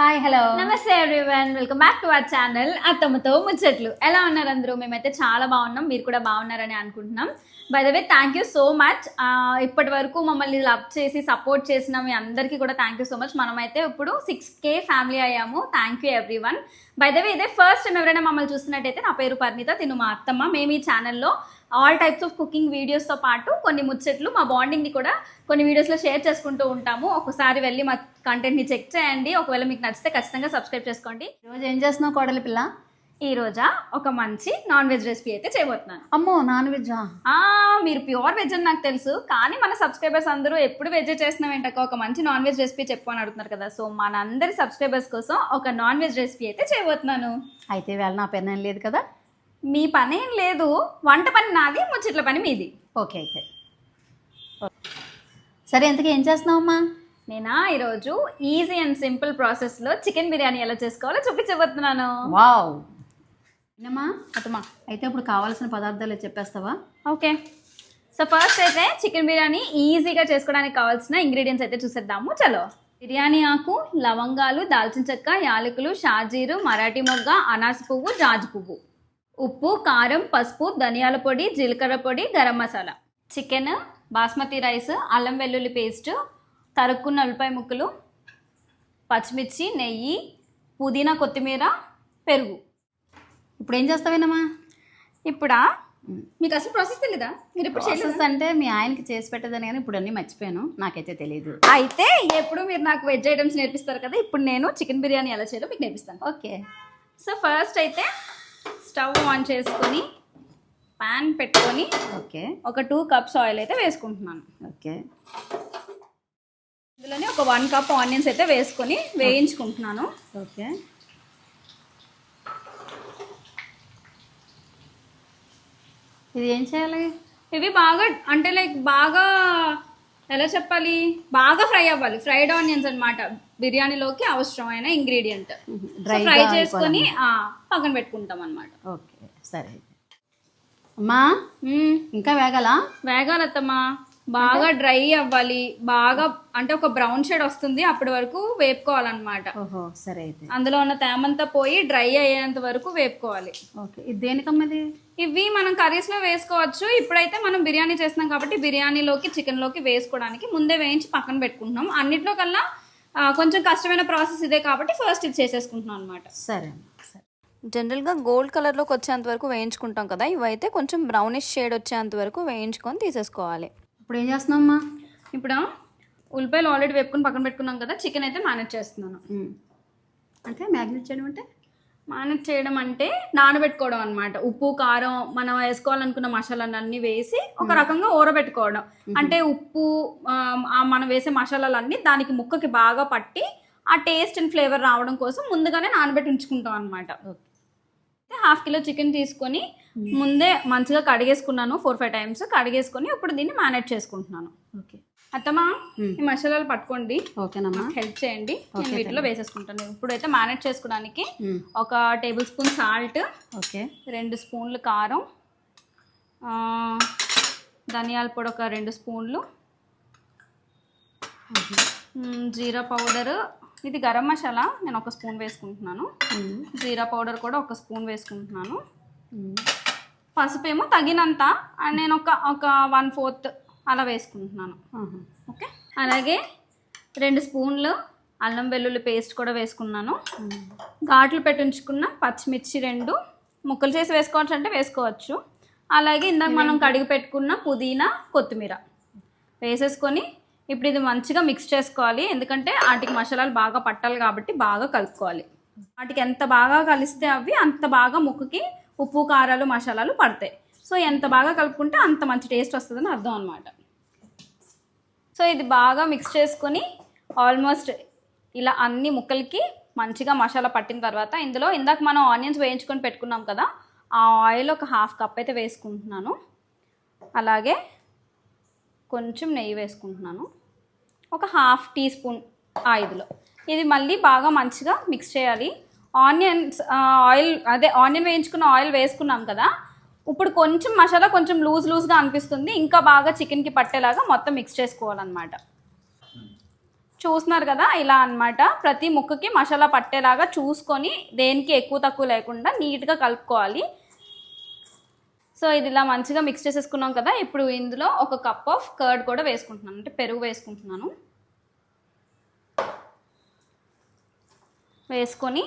Hi hello namaste everyone, welcome back to our channel అత్తమ్మతో ముచ్చట్లు. ఎలా ఉన్నారు అందరూ? మేమైతే చాలా బాగున్నాం, మీరు కూడా బాగున్నారని అనుకుంటున్నాం. By the way thank you so much. ఇప్పటి వరకు మమ్మల్ని లవ్ చేసి సపోర్ట్ చేసిన మీ అందరికీ కూడా థ్యాంక్ యూ సో మచ్. మనమైతే ఇప్పుడు 6K ఫ్యామిలీ అయ్యాము. Thank you everyone. By the way ఇదే ఫస్ట్ టైం ఎవరైనా మమ్మల్ని చూస్తున్నట్టయితే నా పేరు పరిణిత, తిను మా అత్తమ్మ. మేము ఈ ఛానల్లో ఆల్ టైప్స్ ఆఫ్ కుకింగ్ వీడియోస్తో పాటు కొన్ని ముచ్చట్లు, మా బాండింగ్ని కూడా కొన్ని వీడియోస్లో షేర్ చేసుకుంటూ ఉంటాము. ఒకసారి వెళ్ళి మా కంటెంట్ని చెక్ చేయండి. ఒకవేళ మీకు నచ్చితే ఖచ్చితంగా సబ్స్క్రైబ్ చేసుకోండి. ఈరోజు ఏం చేస్తున్నావు కోడలి పిల్ల? ఈ రోజా ఒక మంచి నాన్ వెజ్ రెసిపీ అయితే చేయబోతున్నాను. అమ్మో, నాన్ వెజ్జా? మీరు ప్యూర్ వెజ్ అని నాకు తెలుసు, కానీ మన సబ్స్క్రైబర్స్ అందరూ ఎప్పుడు వెజ్ చేస్తున్నాం ఏంటక్క, ఒక మంచి నాన్ వెజ్ రెసిపీ చెప్పు అని అడుగుతున్నారు కదా. సో మనందరి సబ్స్క్రైబర్స్ కోసం ఒక నాన్ వెజ్ రెసిపీ అయితే చేయబోతున్నాను. అయితే వేళ నా పని ఏం లేదు కదా? మీ పని ఏం లేదు, వంట పని నాది, ముచ్చట్ల పని మీది. ఓకే అయితే సరే, ఇంతకీ ఏం చేస్తున్నావమ్మా? నేనా ఈరోజు ఈజీ అండ్ సింపుల్ ప్రాసెస్లో చికెన్ బిర్యానీ ఎలా చేసుకోవాలో చూపించబోతున్నాను. వావ్, వినమ్మా అత్తమ్మా, అయితే ఇప్పుడు కావాల్సిన పదార్థాలు చెప్పేస్తావా? ఓకే, సో ఫస్ట్ అయితే చికెన్ బిర్యానీ ఈజీగా చేసుకోవడానికి కావాల్సిన ఇంగ్రీడియంట్స్ అయితే చూసేద్దాము. చలో. బిర్యానీ ఆకు, లవంగాలు, దాల్చిన చెక్క, యాలకులు, షాజీరు, మరాఠీ మొగ్గ, అనాస పువ్వు, జాజి పువ్వు, ఉప్పు, కారం, పసుపు, ధనియాల పొడి, జీలకర్ర పొడి, గరం మసాలా, చికెన్, బాస్మతి రైస్, అల్లం వెల్లుల్లి పేస్ట్, తరుక్కున్న ఉల్లిపాయ ముక్కలు, పచ్చిమిర్చి, నెయ్యి, పుదీనా, కొత్తిమీర, పెరుగు. ఇప్పుడు ఏం చేస్తావేనమ్మా? ఇప్పుడా మీకు అసలు ప్రాసెస్ తెలీదా? మీరు ఇప్పుడు ప్రాసెస్ అంటే మీ ఆయనకి చేసి పెట్టదని, కానీ ఇప్పుడు అన్నీ మర్చిపోయాను, నాకైతే తెలియదు. అయితే ఎప్పుడు మీరు నాకు వెజ్ ఐటమ్స్ నేర్పిస్తారు కదా, ఇప్పుడు నేను చికెన్ బిర్యానీ ఎలా చేయాలో మీకు నేర్పిస్తాను. ఓకే, సో ఫస్ట్ అయితే స్టవ్ ఆన్ చేసుకొని ప్యాన్ పెట్టుకొని ఓకే ఒక 2 కప్స్ ఆయిల్ అయితే వేసుకుంటున్నాను. ఓకే, ఇందులోనే ఒక 1 కప్ ఆనియన్స్ అయితే వేసుకొని వేయించుకుంటున్నాను. ఓకే, ఇది ఏం చేయాలి? ఇవి బాగా అంటే లైక్ బాగా ఎలా చెప్పాలి, బాగా ఫ్రై అవ్వాలి. ఫ్రైడ్ ఆనియన్స్ అన్నమాట బిర్యానీలోకి అవసరమైన ఇంగ్రీడియంట్. ఫ్రై చేసుకొని పక్కన పెట్టుకుంటాం అన్నమాట. ఓకే సరే. అమ్మా ఇంకా వేగాలత్తమ్మా, బాగా డ్రై అవ్వాలి. బాగా అంటే ఒక బ్రౌన్ షేడ్ వస్తుంది, అప్పటి వరకు వేపుకోవాలన్నమాట. ఓహో సరే అయితే. అందులో ఉన్న తేమంతా పోయి డ్రై అయ్యేంత వరకు వేపుకోవాలి. ఓకే, ఇది దేనికమ్మది? ఇవి మనం కర్రీస్లో వేసుకోవచ్చు. ఇప్పుడైతే మనం బిర్యానీ చేస్తున్నాం కాబట్టి బిర్యానీలోకి చికెన్లోకి వేసుకోవడానికి ముందే వేయించి పక్కన పెట్టుకుంటున్నాం. అన్నిట్లో కల్లా కొంచెం కష్టమైన ప్రాసెస్ ఇదే కాబట్టి ఫస్ట్ ఇది చేసేసుకుంటున్నాం అనమాట. సరే సరే. జనరల్గా గోల్డ్ కలర్లోకి వచ్చేంత వరకు వేయించుకుంటాం కదా, ఇవైతే కొంచెం బ్రౌనిష్ షేడ్ వచ్చేంత వరకు వేయించుకొని తీసేసుకోవాలి. ఇప్పుడు ఏం చేస్తున్నామ్మా? ఇప్పుడు ఉల్లిపాయలు ఆల్రెడీ వేపుకొని పక్కన పెట్టుకున్నాం కదా, చికెన్ అయితే మేనేజ్ చేస్తున్నాను. అంటే మ్యాగ్నేట్ చేయడం అంటే? మేనేజ్ చేయడం అంటే నానబెట్టుకోవడం అనమాట. ఉప్పు, కారం, మనం వేసుకోవాలనుకున్న మసాలాలన్నీ వేసి ఒక రకంగా ఊరబెట్టుకోవడం. అంటే ఉప్పు, మనం వేసే మసాలాలన్నీ దానికి ముక్కకి బాగా పట్టి ఆ టేస్ట్ అండ్ ఫ్లేవర్ రావడం కోసం ముందుగానే నానబెట్టి ఉంచుకుంటాం అనమాట. 1/2 కిలో చికెన్ తీసుకొని ముందే మంచిగా కడిగేసుకున్నాను. 4-5 టైమ్స్ కడిగేసుకొని ఇప్పుడు దీన్ని మేనేజ్ చేసుకుంటున్నాను. ఓకే అత్తమ్మా, ఈ మసాలాలు పట్టుకోండి. ఓకేనమ్మా, హెల్ప్ చేయండి. నేను వీటిలో వేసేసుకుంటాను. ఇప్పుడైతే మేనేజ్ చేసుకోవడానికి 1 టేబుల్ స్పూన్ సాల్ట్, ఓకే 2 స్పూన్లు కారం, ధనియాల పొడి ఒక 2 స్పూన్లు, జీరా పౌడర్, ఇది గరం మసాలా నేను 1 స్పూన్ వేసుకుంటున్నాను. జీరా పౌడర్ కూడా 1 స్పూన్ వేసుకుంటున్నాను. పసుపు ఏమో తగినంత, నేను ఒక 1/4 అలా వేసుకుంటున్నాను. ఓకే, అలాగే 2 స్పూన్లు అల్లం వెల్లుల్లి పేస్ట్ కూడా వేసుకున్నాను. ఘాట్లు పెట్టించుకున్న పచ్చిమిర్చి 2 ముక్కలు చేసి వేసుకోవచ్చు అంటే వేసుకోవచ్చు. అలాగే ఇందాక మనం కడిగి పెట్టుకున్న పుదీనా, కొత్తిమీర వేసేసుకొని ఇప్పుడు ఇది మంచిగా మిక్స్ చేసుకోవాలి. ఎందుకంటే వాటికి మసాలాలు బాగా పట్టాలి కాబట్టి బాగా కలుపుకోవాలి. వాటికి ఎంత బాగా కలిస్తే అవి అంత బాగా ముక్కకి ఉప్పు, కారాలు, మసాలాలు పడతాయి. సో ఎంత బాగా కలుపుకుంటే అంత మంచి టేస్ట్ వస్తుందని అర్థం అనమాట. సో ఇది బాగా మిక్స్ చేసుకొని ఆల్మోస్ట్ ఇలా అన్ని ముక్కలకి మంచిగా మసాలా పట్టిన తర్వాత ఇందులో ఇందాక మనం ఆనియన్స్ వేయించుకొని పెట్టుకున్నాం కదా, ఆ ఆయిల్ ఒక 1/2 కప్ అయితే వేసుకుంటున్నాను. అలాగే కొంచెం నెయ్యి వేసుకుంటున్నాను, ఒక 1/2 టీ స్పూన్ ఆయిల్లో. ఇది మళ్ళీ బాగా మంచిగా మిక్స్ చేయాలి. ఆనియన్ వేయించుకున్న ఆయిల్ వేసుకున్నాం కదా, ఇప్పుడు కొంచెం మసాలా కొంచెం లూజ్గా అనిపిస్తుంది. ఇంకా బాగా చికెన్కి పట్టేలాగా మొత్తం మిక్స్ చేసుకోవాలన్నమాట. చూస్తున్నారు కదా ఇలా అన్నమాట. ప్రతి ముక్కకి మసాలా పట్టేలాగా చూసుకొని దేనికి ఎక్కువ తక్కువ లేకుండా నీట్గా కలుపుకోవాలి. సో ఇది ఇలా మంచిగా మిక్స్ చేసేసుకున్నాం కదా. ఇప్పుడు ఇందులో ఒక కప్ ఆఫ్ కర్డ్ కూడా వేసుకుంటున్నాను, అంటే పెరుగు వేసుకుంటున్నాను. వేసుకొని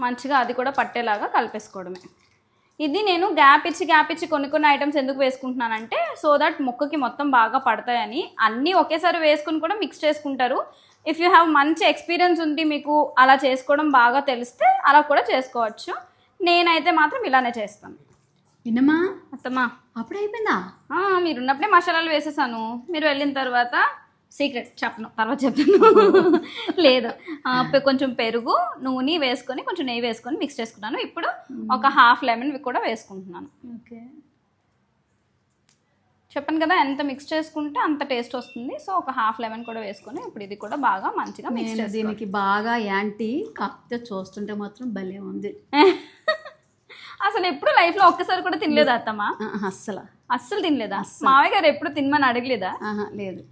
మంచిగా అది కూడా పట్టేలాగా కలిపేసుకోవడమే. ఇది నేను గ్యాప్ ఇచ్చి కొన్ని ఐటమ్స్ ఎందుకు వేసుకుంటున్నానంటే సో దట్ ముక్కకి మొత్తం బాగా పడతాయని. అన్నీ ఒకేసారి వేసుకుని కూడా మిక్స్ చేసుకుంటారు. ఇఫ్ యూ హ్యావ్ మంచి ఎక్స్పీరియన్స్ ఉంది, మీకు అలా చేసుకోవడం బాగా తెలిస్తే అలా కూడా చేసుకోవచ్చు. నేనైతే మాత్రం ఇలానే చేస్తాను. విన్నమ్మా అత్తమ్మా అప్పుడే అయిపోయిందా? మీరున్నప్పుడే మసాలాలు వేసేసాను. మీరు వెళ్ళిన తర్వాత సీక్రెట్ చెప్పను, తర్వాత చెప్తాను. లేదు, కొంచెం పెరుగు నూనె వేసుకొని కొంచెం నెయ్యి వేసుకొని మిక్స్ చేసుకున్నాను. ఇప్పుడు ఒక హాఫ్ లెమన్ కూడా వేసుకుంటున్నాను. ఓకే, చెప్పాను కదా ఎంత మిక్స్ చేసుకుంటే అంత టేస్ట్ వస్తుంది. సో ఒక హాఫ్ లెమన్ కూడా వేసుకొని ఇప్పుడు ఇది కూడా బాగా మంచిగా మిక్స్ చేసి దీనికి బాగా యాంటీ, కాకపోతే చూస్తుంటే మాత్రం భలే ఉంది. అసలు ఎప్పుడు లైఫ్లో ఒక్కసారి కూడా తినలేదా అత్తమ్మా? అస్సలు తినలేదా? మావయ్య గారు ఎప్పుడు తినమని అడగలేదా? లేదు,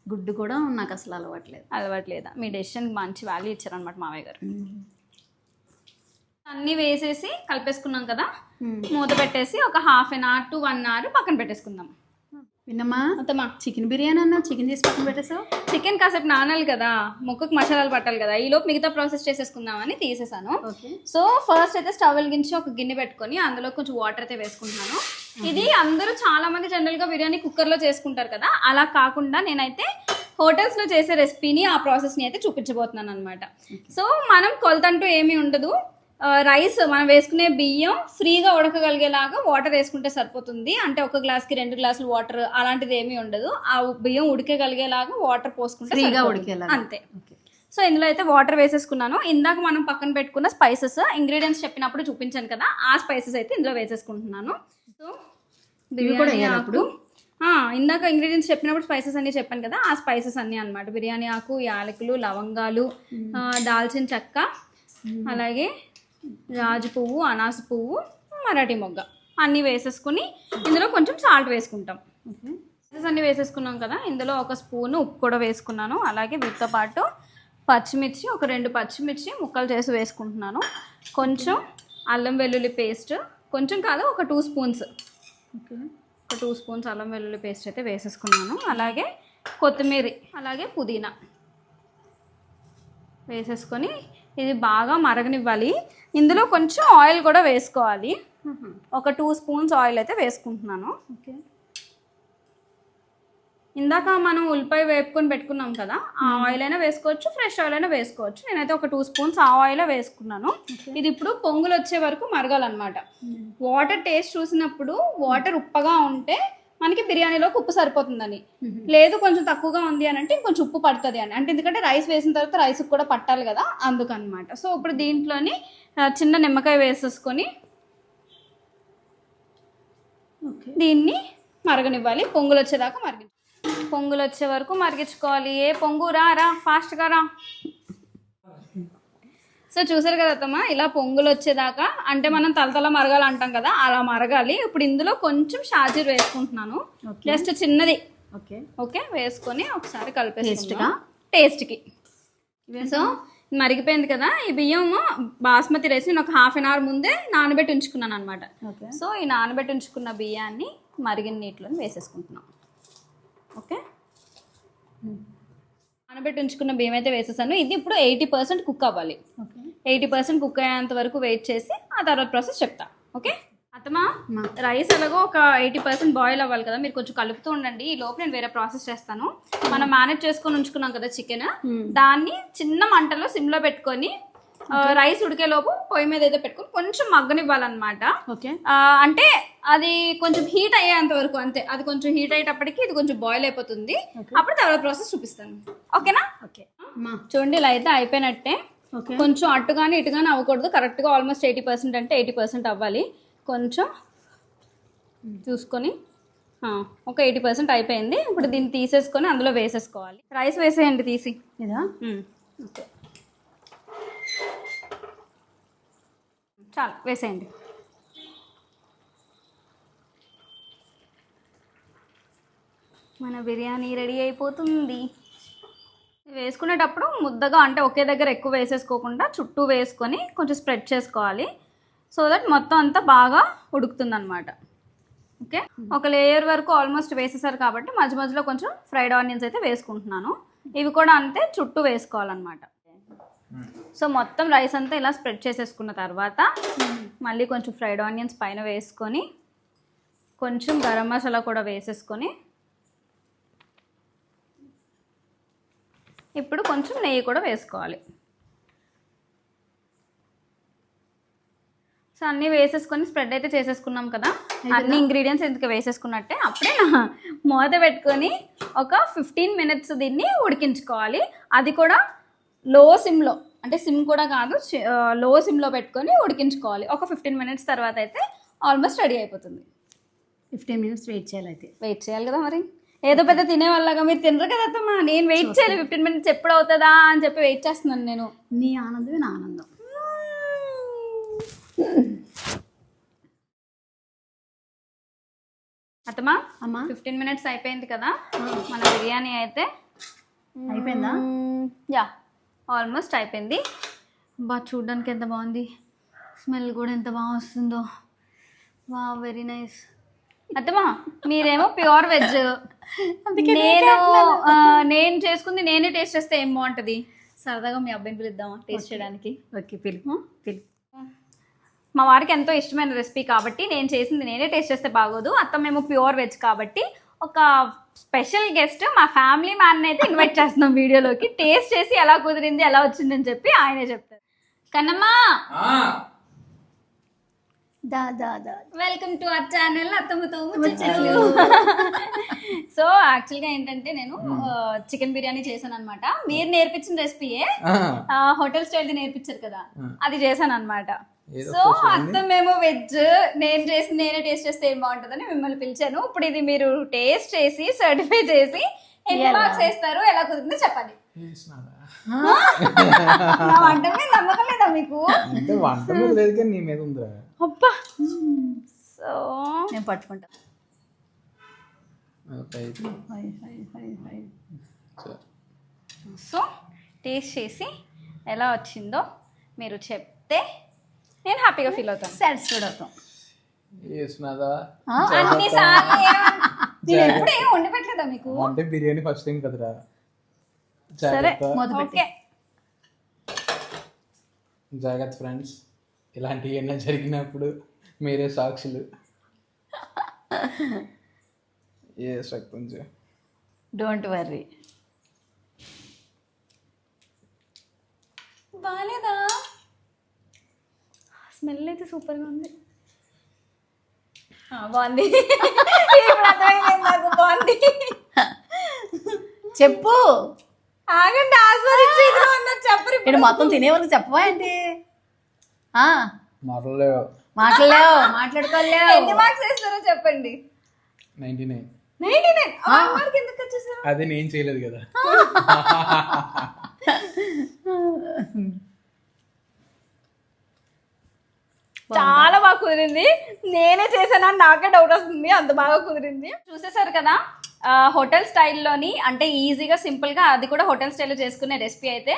గుడ్డు కూడా నాకు అసలు అలవాట్లేదా? మీ డెసిషన్కి మంచి వాల్యూ ఇచ్చారనమాట మావయ్య గారు. అన్నీ వేసేసి కలిపేసుకున్నాం కదా, మూత పెట్టేసి ఒక half an hour to 1 hour పక్కన పెట్టేసుకుందాం. విన్నమ్మా అత్తమ్మా చికెన్ బిర్యానీ అన్నా, చికెన్ తీసి పక్కన పెట్టేసావు. చికెన్ కాసేపు నానాలి కదా, ముక్కకు మసాలాలు పట్టాలి కదా, ఈలోపు మిగతా ప్రాసెస్ చేసేసుకుందామని తీసేసాను. సో ఫస్ట్ అయితే స్టవ్ వెలిగించి ఒక గిన్నె పెట్టుకొని అందులో కొంచెం వాటర్ అయితే వేసుకుంటున్నాను. ఇది అందరూ చాలా మంది జనరల్గా బిర్యానీ కుక్కర్లో చేసుకుంటారు కదా, అలా కాకుండా నేనైతే హోటల్స్లో చేసే రెసిపీని ఆ ప్రాసెస్ని అయితే చూపించబోతున్నాను అనమాట. సో మనం కొలతంటూ ఏమీ ఉండదు. రైస్ మనం వేసుకునే బియ్యం ఫ్రీగా ఉడకగలిగేలాగా వాటర్ వేసుకుంటే సరిపోతుంది. అంటే ఒక గ్లాస్కి 2 గ్లాసులు వాటర్ అలాంటిది ఏమీ ఉండదు. ఆ బియ్యం ఉడికేగలిగేలాగా వాటర్ పోసుకుంటే ఫ్రీగా ఉడికేలా అంతే. సో ఇందులో అయితే వాటర్ వేసేసుకున్నాను. ఇందాక మనం పక్కన పెట్టుకున్న స్పైసెస్ ఇంగ్రీడియంట్స్ చెప్పినప్పుడు చూపించాను కదా, ఆ స్పైసెస్ అయితే ఇందులో వేసేసుకుంటున్నాను. సో బిర్యానీ ఆకు, ఇందాక ఇంగ్రీడియంట్స్ చెప్పినప్పుడు స్పైసెస్ అన్నీ చెప్పాను కదా, ఆ స్పైసెస్ అన్నీ అనమాట. బిర్యానీ ఆకు, యాలకులు, లవంగాలు, దాల్చిన చెక్క, అలాగే రాజు పువ్వు, అనాస పువ్వు, మరాఠీ మొగ్గ అన్నీ వేసేసుకుని ఇందులో కొంచెం సాల్ట్ వేసుకుంటాం. అన్నీ వేసేసుకున్నాం కదా, ఇందులో ఒక స్పూను ఉప్పు కూడా వేసుకున్నాను. అలాగే వీటితో పాటు పచ్చిమిర్చి, ఒక 2 పచ్చిమిర్చి ముక్కలు చేసి వేసుకుంటున్నాను. కొంచెం అల్లం వెల్లుల్లి పేస్ట్, కొంచెం కాదు ఒక 2 స్పూన్స్, ఒక 2 స్పూన్స్ అల్లం వెల్లుల్లి పేస్ట్ అయితే వేసేసుకున్నాను. అలాగే కొత్తిమీర, అలాగే పుదీనా వేసేసుకొని ఇది బాగా మరగనివ్వాలి. ఇందులో కొంచెం ఆయిల్ కూడా వేసుకోవాలి. ఒక 2 స్పూన్స్ ఆయిల్ అయితే వేసుకుంటున్నాను. ఇందాక మనం ఉల్లిపాయ వేపుకొని పెట్టుకున్నాం కదా, ఆ ఆయిల్ అయినా వేసుకోవచ్చు, ఫ్రెష్ ఆయిల్ అయినా వేసుకోవచ్చు. నేనైతే ఒక 2 స్పూన్స్ ఆ ఆయిల్ వేసుకున్నాను. ఇది ఇప్పుడు పొంగులు వచ్చే వరకు మరగాలన్నమాట. వాటర్ టేస్ట్ చూసినప్పుడు వాటర్ ఉప్పగా ఉంటే మనకి బిర్యానీలోకి ఉప్పు సరిపోతుందని, లేదు కొంచెం తక్కువగా ఉంది అని అంటే ఇంకొంచెం ఉప్పు పడుతుంది అని, అంటే ఎందుకంటే రైస్ వేసిన తర్వాత రైస్కి కూడా పట్టాలి కదా, అందుకనమాట. సో ఇప్పుడు దీంట్లోని చిన్న నిమ్మకాయ వేసేసుకొని దీన్ని మరగనివ్వాలి. పొంగులు వచ్చేదాకా పొంగులు వచ్చే వరకు మరిగించుకోవాలి. ఏ పొంగు రా ఫాస్ట్గా రా. సో చూసారు కదా అత్తమ్మ, ఇలా పొంగులు వచ్చేదాకా, అంటే మనం తలతల మరగాలి అంటాం కదా, అలా మరగాలి. ఇప్పుడు ఇందులో కొంచెం షాజీర్ వేసుకుంటున్నాను, జస్ట్ చిన్నది. ఓకే వేసుకొని ఒకసారి కలిపేసుకుంటా టేస్ట్కి. సో మరిగిపోయింది కదా, ఈ బియ్యం బాస్మతి రైస్ నేను ఒక హాఫ్ అన్ అవర్ ముందే నానబెట్టి ఉంచుకున్నాను అనమాట. సో ఈ నానబెట్టి ఉంచుకున్న బియ్యాన్ని మరిగిన నీటిలో వేసేసుకుంటున్నాం. ఓకే, నానబెట్టి ఉంచుకున్న బియ్యం అయితే వేసేసాను. ఇది ఇప్పుడు 80% కుక్ అవ్వాలి. 80% కుక్ అయ్యేంత వరకు వెయిట్ చేసి ఆ తర్వాత ప్రాసెస్ చెప్తా. ఓకే అత్తమ్మా, రైస్ ఎలాగో ఒక 80% బాయిల్ అవ్వాలి కదా, మీరు కొంచెం కలుపుతూ ఉండండి. ఈ లోపు నేను వేరే ప్రాసెస్ చేస్తాను. మనం మేనేజ్ చేసుకొని ఉంచుకున్నాం కదా చికెన్, దాన్ని చిన్న మంటలో సిమ్లో పెట్టుకొని రైస్ ఉడికే లోపు పొయ్యి మీద అయితే పెట్టుకొని కొంచెం మగ్గనివ్వాలన్నమాట. అంటే అది కొంచెం హీట్ అయ్యేంత వరకు అంతే. అది కొంచెం హీట్ అయ్యేటప్పటికి ఇది కొంచెం బాయిల్ అయిపోతుంది. అప్పుడు తర్వాత ప్రాసెస్ చూపిస్తాను. ఓకేనా? చూడండి ఇలా అయితే అయిపోయినట్టే. కొంచెం అట్టుగానే ఇటుగానే అవ్వకూడదు, కరెక్ట్గా ఆల్మోస్ట్ 80% అంటే 80% అవ్వాలి. కొంచెం చూసుకొని ఒక 80% అయిపోయింది. ఇప్పుడు దీన్ని తీసేసుకొని అందులో వేసేసుకోవాలి. రైస్ వేసేయండి తీసి. ఇదా? ఓకే చాలా వేసేయండి. మన బిర్యానీ రెడీ అయిపోతుంది. వేసుకునేటప్పుడు ముద్దగా అంటే ఒకే దగ్గర ఎక్కువ వేసేసుకోకుండా చుట్టూ వేసుకొని కొంచెం స్ప్రెడ్ చేసుకోవాలి. సో దట్ మొత్తం అంతా బాగా ఉడుకుతుంది అనమాట. ఓకే, ఒక లేయర్ వరకు ఆల్మోస్ట్ వేసేసారు కాబట్టి మధ్య మధ్యలో కొంచెం ఫ్రైడ్ ఆనియన్స్ అయితే వేసుకుంటున్నాను. ఇవి కూడా అంతే చుట్టూ వేసుకోవాలన్నమాట. సో మొత్తం రైస్ అంతా ఇలా స్ప్రెడ్ చేసేసుకున్న తర్వాత మళ్ళీ కొంచెం ఫ్రైడ్ ఆనియన్స్ పైన వేసుకొని కొంచెం గరం మసాలా కూడా వేసేసుకొని ఇప్పుడు కొంచెం నెయ్యి కూడా వేసుకోవాలి. సో అన్నీ వేసేసుకొని స్ప్రెడ్ అయితే చేసేసుకున్నాం కదా. అన్ని ఇంగ్రీడియంట్స్ ఎందుకు వేసేసుకున్నట్టే అప్పుడే మూత పెట్టుకొని ఒక 15 minutes దీన్ని ఉడికించుకోవాలి. అది కూడా లో సిమ్లో, అంటే సిమ్ కూడా కాదు, లో సిమ్లో పెట్టుకొని ఉడికించుకోవాలి. ఒక 15 minutes తర్వాత అయితే ఆల్మోస్ట్ రెడీ అయిపోతుంది. 15 minutes వెయిట్ చేయాలి. అయితే వెయిట్ చేయాలి కదా, మరి ఏదో పెద్ద తినేవాళ్ళగా మీరు తినరు కదా అత్తమ్మా. నేను వెయిట్ చేయాలి 15 minutes ఎప్పుడు అవుతుందా అని చెప్పి వెయిట్ చేస్తున్నాను నేను. నీ ఆనందమే నా ఆనందం. అత్తమ్మా అమ్మా 15 minutes అయిపోయింది కదా మన బిర్యానీ అయితే. అయిపోయిందా? యా, ఆల్మోస్ట్ అయిపోయింది. బాగా చూడడానికి ఎంత బాగుంది, స్మెల్ కూడా ఎంత బాగా వస్తుందో. వా, వెరీ నైస్. అత్తమ్మా మీరేమో ప్యూర్ వెజ్, నేను చేసుకుంది నేనే టేస్ట్ చేస్తే ఏం బాగుంటుంది. సరదాగా మీ అబ్బాయిని పిలుద్దామా టేస్ట్ చేయడానికి? ఓకే, పిలుపు. మా వారికి ఎంతో ఇష్టమైన రెసిపీ కాబట్టి నేను చేసింది నేనే టేస్ట్ చేస్తే బాగోదు. అత్తమ్మేమో ప్యూర్ వెజ్ కాబట్టి ఒక స్పెషల్ గెస్ట్ మా ఫ్యామిలీ మ్యాన్ అయితే ఇన్వైట్ చేస్తున్నాం వీడియోలోకి. టేస్ట్ చేసి ఎలా కుదిరింది ఎలా వచ్చిందని చెప్పి ఆయనే చెప్తారు. కన్నమ్మా, దా దా దా. వెల్కమ్ టు అవర్ ఛానల్ అత్తమ్మతో ముచ్చట్లు. సో యాక్చువల్గా ఏంటంటే నేను చికెన్ బిర్యానీ చేశాను అనమాట. మీరు నేర్పించిన రెసిపీయే హోటల్ స్టైల్ నేర్పించారు కదా, అది చేశాను అనమాట. సో అత్తమేమో వెజ్, నేను చేసి నేనే టేస్ట్ చేస్తే ఏం బాగుంటుందని మిమ్మల్ని పిలిచాను. ఇప్పుడు ఇది మీరు టేస్ట్ చేసి సర్టిఫై చేసి ఎన్ని మార్క్స్ వేస్తారు, ఎలా కుదిరిందో చెప్పండి. నా వంట మీద నమ్మకం లేదా మీకు? అంటే వంట మీద లేదు కానీ నీ మీద ఉందిరా. అబ్బా, సో నేను పట్టుకుంటా. సో టేస్ట్ చేసి ఎలా వచ్చిందో మీరు చెప్తే నేను హ్యాపీగా ఫీల్ అవుతాను, సాటిస్ఫైడ్ అవుతాం. అన్ని సార్లు నేను ఎప్పుడు ఏం వండి పెట్టలేదా మీకు? అంటే బిర్యానీ ఫస్ట్ టైం కదరా. సరే జాగ్రత్త ఓకే. జాగ్రత్త ఫ్రెండ్స్, ఇలాంటివి ఏమైనా జరిగినప్పుడు మీరే సాక్షులు. ఏ శక్తి డోంట్ వర్రీ. బాగాలేదా? స్మెల్ అయితే సూపర్గా ఉంది. బాగుంది, ఇప్పుడు అర్థమైంది నాకు. బాగుంది. చెప్పు. ఆగండి, ఆస్వాదించి చెప్పరు. ఇక్కడ మొత్తం తినే వరకు చెప్పవా ఏంటి? మాటలేవు, మాట్లాడలేవు, మాట్లాడుకోలేవు. ఎన్ని మార్క్స్ వేస్తారో చెప్పండి. 99. 99 మార్క్ ఎందుకు వచ్చేసారు? అదే నేను చేయలేదు కదా. చాలా బాగా కుదిరింది. నేనే చేశానా నాకే డౌట్ వస్తుంది, అంత బాగా కుదిరింది. చూసేసారు కదా హోటల్ స్టైల్లోని, అంటే ఈజీగా సింపుల్గా అది కూడా హోటల్ స్టైల్లో చేసుకునే రెసిపీ అయితే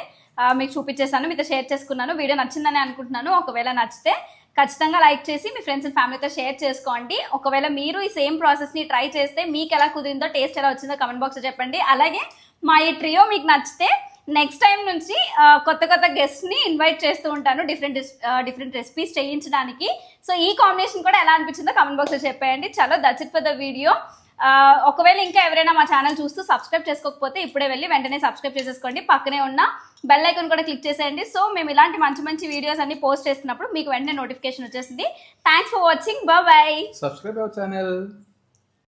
మీకు చూపించేసాను, మీతో షేర్ చేసుకున్నాను. వీడియో నచ్చిందని అనుకుంటున్నాను. ఒకవేళ నచ్చితే ఖచ్చితంగా లైక్ చేసి మీ ఫ్రెండ్స్ అండ్ ఫ్యామిలీతో షేర్ చేసుకోండి. ఒకవేళ మీరు ఈ సేమ్ ప్రాసెస్ని ట్రై చేస్తే మీకు ఎలా కుదిరిందో, టేస్ట్ ఎలా వచ్చిందో కమెంట్ బాక్స్లో చెప్పండి. అలాగే మా ఈ ట్రియో మీకు నచ్చితే నెక్స్ట్ టైం నుంచి కొత్త కొత్త గెస్ట్ని ఇన్వైట్ చేస్తూ ఉంటాను డిఫరెంట్ రెసిపీస్ చేయించడానికి. సో ఈ కాంబినేషన్ కూడా ఎలా అనిపించిందో కమెంట్ బాక్స్లో చెప్పేయండి. చాలా that's it for the video. ఒకవేళ ఇంకా ఎవరైనా మా ఛానల్ చూస్తూ సబ్స్క్రైబ్ చేసుకోకపోతే ఇప్పుడే వెళ్ళి వెంటనే సబ్స్క్రైబ్ చేసేసుకోండి. పక్కనే ఉన్న బెల్ ఐకాన్ కూడా క్లిక్ చేసేయండి. సో మేము ఇలాంటి మంచి మంచి వీడియోస్ అన్ని పోస్ట్ చేస్తున్నప్పుడు మీకు వెంటనే నోటిఫికేషన్ వచ్చేసింది. Thanks for watching. Bye. Subscribe our channel.